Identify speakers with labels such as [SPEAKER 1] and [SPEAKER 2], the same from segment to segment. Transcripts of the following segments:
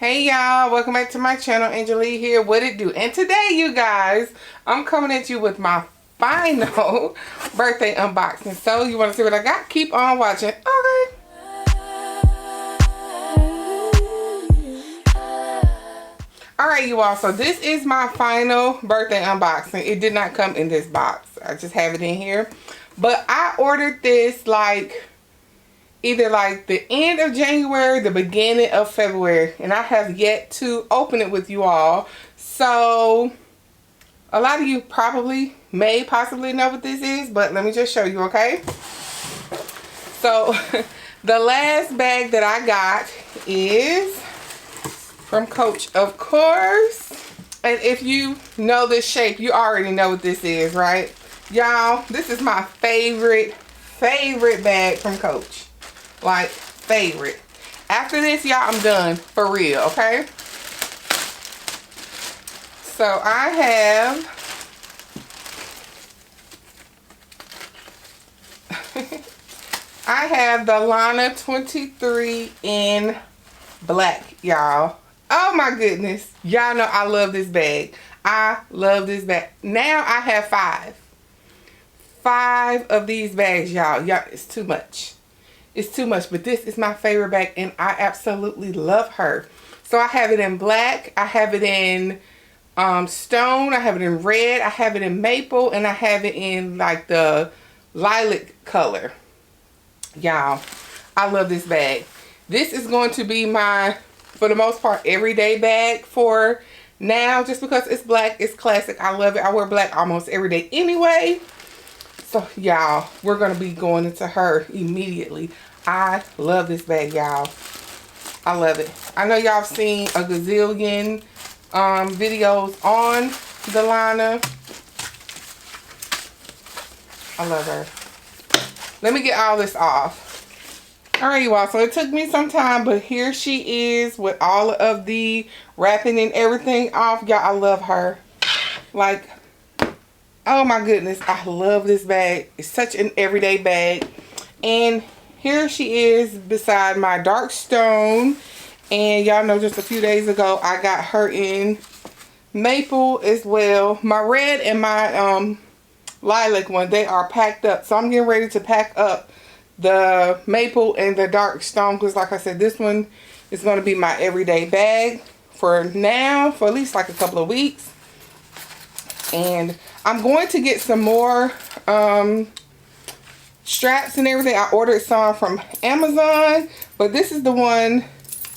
[SPEAKER 1] Hey y'all, welcome back to my channel. Angela here. What it do? And today, you guys, I'm coming at you with my final birthday unboxing. So you want to see what I got? Keep on watching. Okay. Alright, you all, so this is my final birthday unboxing. It did not come in this box. I just have it in here. But I ordered this either the end of January, the beginning of February, and I have yet to open it with you all. So a lot of you possibly know what this is, but let me just show you, okay? So the last bag that I got is from Coach, of course. And if you know this shape, you already know what this is, right? Y'all, this is my favorite bag from Coach. Like, favorite. After this, y'all, I'm done for real, okay? So I have the Lana 23 in black, y'all. Oh my goodness. Y'all know I love this bag. I love this bag. Now I have five of these bags, y'all. Y'all, it's too much. It's too much, but this is my favorite bag and I absolutely love her. So I have it in black, I have it in stone, I have it in red, I have it in maple, and I have it in like the lilac color. Y'all, I love this bag. This is going to be my, for the most part, everyday bag for now, just because it's black, it's classic. I love it. I wear black almost every day anyway. So, y'all, we're going to be going into her immediately. I love this bag, y'all. I love it. I know y'all seen a gazillion videos on the Lana. I love her. Let me get all this off. Alright, you all. So, it took me some time, but here she is with all of the wrapping and everything off. Y'all, I love her. Like, oh my goodness, I love this bag. It's such an everyday bag. And here she is beside my dark stone. And y'all know just a few days ago, I got her in maple as well. My red and my lilac one, they are packed up. So I'm getting ready to pack up the maple and the dark stone. Because like I said, this one is going to be my everyday bag for now, for at least like a couple of weeks. And I'm going to get some more straps and everything. I ordered some from Amazon, but this is the one,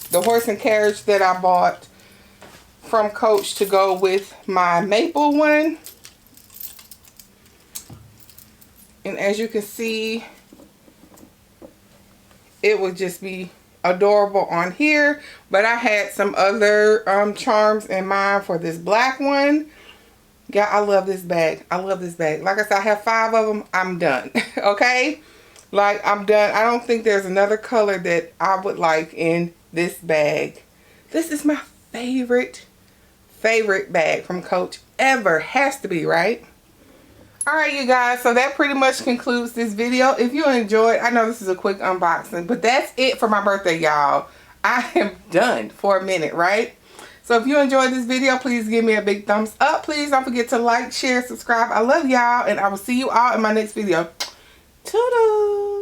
[SPEAKER 1] the horse and carriage, that I bought from Coach to go with my maple one. And as you can see, it would just be adorable on here. But I had some other charms in mind for this black one. Yeah, I love this bag. I love this bag. Like I said, I have 5 of them. I'm done. Okay? Like, I'm done. I don't think there's another color that I would like in this bag. This is my favorite bag from Coach ever. Has to be, right? Alright, you guys. So that pretty much concludes this video. If you enjoyed, I know this is a quick unboxing, but that's it for my birthday, y'all. I am done for a minute, right? So if you enjoyed this video, please give me a big thumbs up. Please don't forget to like, share, subscribe. I love y'all, and I will see you all in my next video. Toodles!